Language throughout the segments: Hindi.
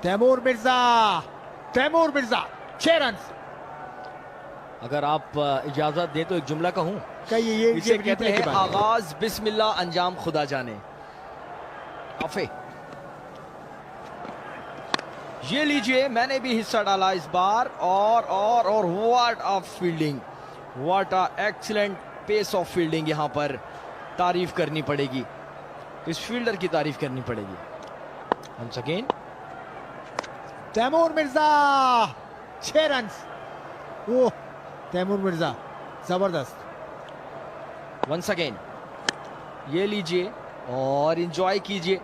तैमूर मिर्जा, 6 रन। अगर आप इजाजत दे तो एक जुमला कहूं, ये इसे कहते हैं बात है। आगाज बिस्मिल्लाह, अंजाम खुदा जाने। आफे, ये लीजिए, मैंने भी हिस्सा डाला इस बार। और what a fielding, what a excellent pace of fielding. यहां पर तारीफ करनी पड़ेगी, इस फील्डर की तारीफ करनी पड़ेगी। Once again Taimur Mirza, 6 run. Oh, Taimur Mirza जबरदस्त। वंस अगेन, ये लीजिए और इंजॉय कीजिए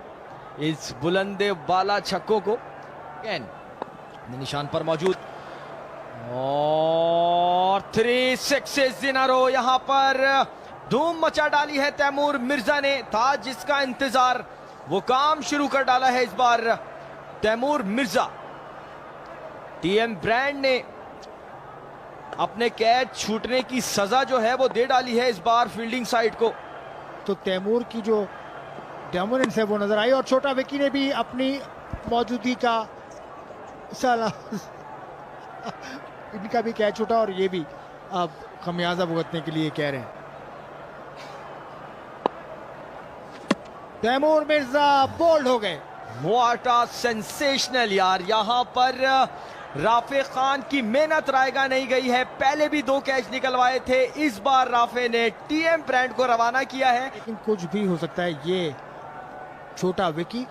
इस बुलंदे बाला छक्कों को। निशान पर मौजूद और 3 सिक्सेस इन अ रो। यहां पर धूम मचा डाली है तैमूर मिर्जा ने। था जिसका इंतजार, वो काम शुरू कर डाला है इस बार तैमूर मिर्जा। टीएम ब्रांड ने अपने कैच छूटने की सजा जो है वो दे डाली है इस बार फील्डिंग साइड को। तो तैमूर की जो डोमिनेंस है वो नजर आई, और छोटा विकी ने भी अपनी मौजूदगी का साला इनका भी कैच छूटा, और ये भी अब खमियाजा भुगतने के लिए कह रहे हैं। तैमूर मिर्जा बोल्ड हो गए। व्हाट अ सेंसेशनल यार, यहां पर राफे खान की मेहनत रायगा नहीं गई है। पहले भी 2 कैच निकलवाए थे, इस बार राफे ने टीएम ब्रांड को रवाना किया है। लेकिन कुछ भी हो सकता है। ये छोटा विकी,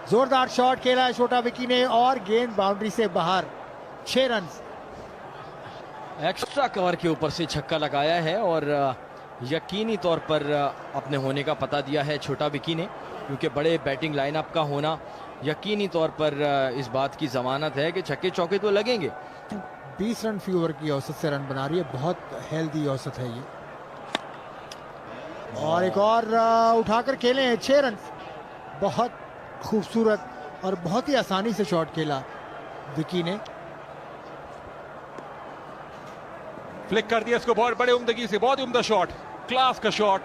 जोरदार शॉट खेला है छोटा विकी ने, और गेंद बाउंड्री से बाहर। 6 रन। एक्स्ट्रा कवर के ऊपर से छक्का लगाया है और यकीनी तौर पर अपने होने का पता दिया है छोटा विकी ने, क्योंकि बड़े बैटिंग लाइनअप का होना यकीनी तौर पर इस बात की जमानत है कि छक्के चौके तो लगेंगे। 20 रन फी ओवर की औसत से रन बना रही है, बहुत हेल्दी औसत है ये। और एक और उठाकर खेले हैं 6 रन। बहुत खूबसूरत और बहुत ही आसानी से शॉट खेला विकी ने। फ्लिक कर दिया इसको बहुत बड़े उम्दगी से, बहुत ही उम्दा शॉट, क्लास का शॉट।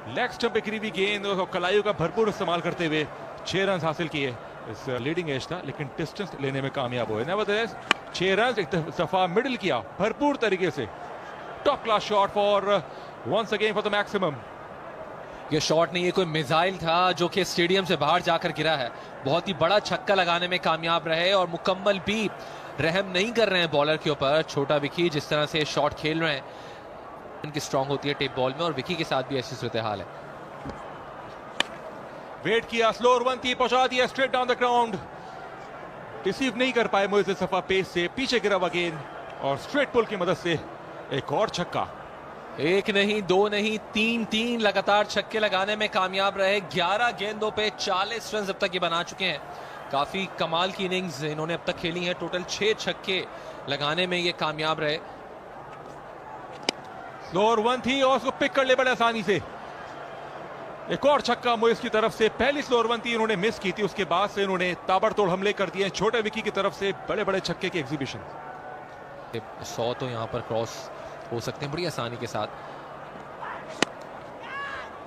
लेग स्टंप पे गिरी हुई गेंद और कलाइयों का भरपूर इस्तेमाल करते हुए 6 रन हासिल किए। इस लीडिंग एज था लेकिन डिस्टेंस लेने में कामयाब हुए। नेवरदलेस 6 रन एक दफा मिडिल किया भरपूर तरीके से। Top class shot for once again for the maximum. ये शॉट नहीं, ये कोई मिसाइल था जो कि स्टेडियम से बाहर जाकर गिरा है। बहुत ही बड़ा छक्का लगाने में कामयाब रहे और मुकम्मल भी रहम नहीं कर रहे हैं बॉलर के ऊपर। छोटा विकी जिस तरह से शॉट खेल रहे हैं, इनकी स्ट्रांग होती है टेप बॉल में, और विकी के साथ भी ऐसी सूरत हाल है। वेट किया, स्लोअर वन थी, पहुंचा दिया straight down the ground. Receive नहीं कर पाए मोइज़ सफा पेस से, पीछे गिरा हुआ गेंद और स्ट्रेट पुल की मदद से एक और छक्का। 1 नहीं 2 नहीं 3 लगातार छक्के लगाने में कामयाब रहे। 11 गेंदों पे 40 रन अब तक ये बना चुके हैं। काफी कमाल की इनिंग्स इन्होंने अब तक खेली है। टोटल 6 छक्के लगाने में ये कामयाब रहे। स्लोअर वन थी और उसको पिक कर ले बड़े आसानी से। एक और छक्का मोइज़ की तरफ से। पहली स्लोअर वन थी इन्होंने मिस की थी, उसके बाद से इन्होंने ताबड़तोड़ हमले कर दिए छोटे विकी की तरफ से। बड़े बड़े छक्के की एग्जीबिशन। 100 तो यहाँ पर क्रॉस हो सकते हैं बड़ी आसानी के साथ।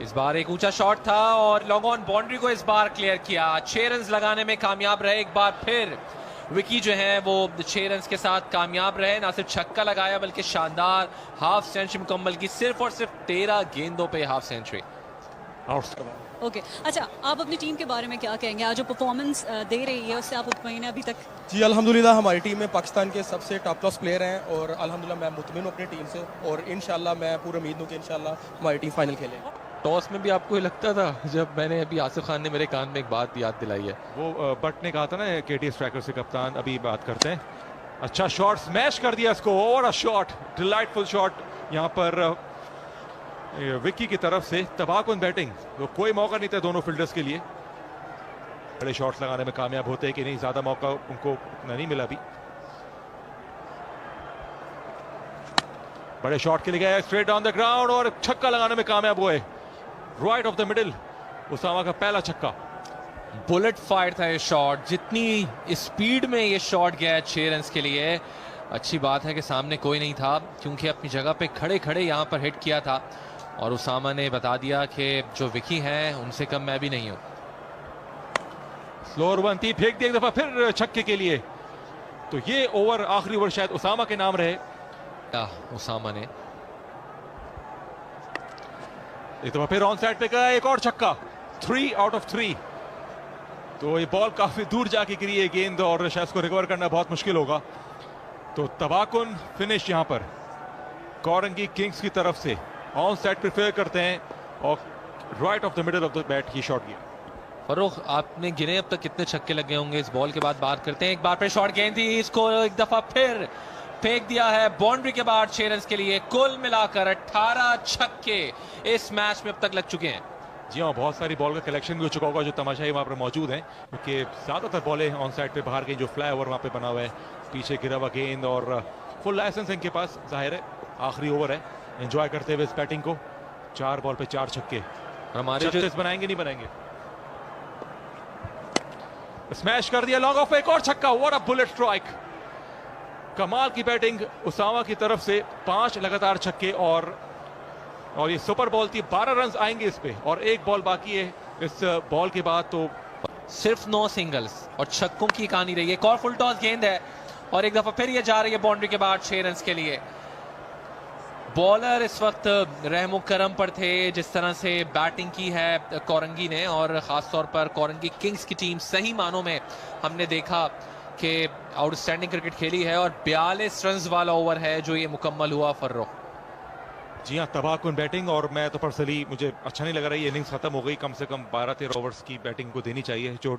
इस बार एक ऊंचा शॉट था और लॉन्ग ऑन बाउंड्री को इस बार क्लियर किया। 6 रन लगाने में कामयाब रहे। एक बार फिर विकी जो है वो 6 रन के साथ कामयाब रहे। ना सिर्फ छक्का लगाया बल्कि शानदार हाफ सेंचुरी मुकम्मल की। सिर्फ और सिर्फ 13 गेंदों पे हाफ सेंचुरी। ओके, अच्छा, आप अपनी टीम के बारे में क्या कहेंगे? आज जो परफॉर्मेंस दे रही है उससे आप मुतमईन हैं अभी तक? जी अल्हम्दुलिल्लाह, हमारी टीम में पाकिस्तान के सबसे टॉप क्लास प्लेयर हैं और अल्हम्दुलिल्लाह मैं मुतमिन हूँ अपनी टीम से, और इंशाल्लाह मैं पूरी उम्मीद हूँ कि इंशाल्लाह हमारी टीम फाइनल खेले। टॉस में भी आपको ये लगता था? जब मैंने अभी आसिफ खान ने मेरे कान में एक बात याद दिलाई है, वो बट ने कहा था ना केटी स्ट्राइकर से, कप्तान अभी बात करते हैं। अच्छा शॉट, स्मैश कर दिया इसको, और अ शॉट, डिलाइटफुल शॉट यहाँ पर विकी की तरफ से। तबाहकुन बैटिंग, तो कोई मौका नहीं था दोनों फील्डर्स के लिए। बड़े शॉट्स लगाने में कामयाब होते हैं कि नहीं, ज्यादा मौका उनको उतना नहीं मिला अभी। बड़े शॉट के लिए गए स्ट्रेट डाउन द ग्राउंड और छक्का लगाने में कामयाब हुए। Right of the middle, Usama का पहला छक्का। बुलेट फायर था ये शॉट। जितनी स्पीड में ये शॉट गया 6 रन के लिए, अच्छी बात है कि सामने कोई नहीं था, क्योंकि अपनी जगह पे खड़े खड़े यहाँ पर हिट किया था और उसामा ने बता दिया कि जो विकी हैं उनसे कम मैं भी नहीं हूँ। स्लोअर वन थी, फेंक दिया एक दफा फिर छक्के के लिए। तो ये ओवर, आखिरी ओवर शायद उसामा के नाम रहे। उसामा ने एक दफा फिर ऑन साइड पे गया, एक और छक्का, 3 आउट ऑफ 3। तो ये बॉल काफी दूर जाके गिरी है गेंद, और शायद इसको रिकवर करना बहुत मुश्किल होगा। तो तबाकुन फिनिश यहां पर कोरंगी किंग्स की तरफ से ऑन साइड प्रेफर करते हैं, और right of the middle of the bat ये शॉट गया। फर्रुख, आपने गिने अब तक कितने छक्के लगे होंगे इस बॉल के बाद बात करते हैं। एक बार फिर शॉट गेंद थी, इसको एक दफा फिर फेंक दिया है बाउंड्री के बाद 6 रन के लिए। कुल मिलाकर 18 छक्के इस मैच में अब तक लग चुके हैं। जी हाँ, बहुत सारी बॉल का कलेक्शन भी हो चुका होगा जो तमाशाई वहां पर मौजूद हैं, क्योंकि ज्यादातर बॉलें ऑन साइड पे बाहर गई। जो फ्लाई ओवर वहां पे बना हुआ है, पीछे गिरा हुआ गेंद, और फुल लाइसेंस इनके पास, जाहिर है आखिरी ओवर है, एंजॉय करते हुए इस बैटिंग को। 4 बॉल पे 4 छक्के, हमारे 36 बनाएंगे नहीं बनाएंगे। स्मैश कर दिया लॉन्ग ऑफ, एक और छक्का, व्हाट अ बुलेट स्ट्राइक। कमाल की बैटिंग उसामा की तरफ से, 5 लगातार छक्के, और ये सुपर बॉल थी। 12 रन आएंगे इस पे, और 1 बॉल बाकी है इस बॉल के बाद। तो सिर्फ 9 सिंगल्स और छक्कों की कहानी रही है। एक और फुल टॉस गेंद है, और एक दफा फिर ये जा रही है बाउंड्री के बाद 6 रन के लिए। बॉलर इस वक्त रहमो करम पर थे, जिस तरह से बैटिंग की है कोरंगी ने, और खासतौर पर कोरंगी किंग्स की टीम सही मानों में हमने देखा कि आउटस्टैंडिंग क्रिकेट खेली है, और 42 रन वाला ओवर है जो ये मुकम्मल हुआ। फर्रुख, जी हाँ, तबाहकुन बैटिंग, और मैं तो पर्सनली मुझे अच्छा नहीं लग रहा है ये इनिंग्स खत्म हो गई। कम से कम 12-13 ओवर्स की बैटिंग को देनी चाहिए जो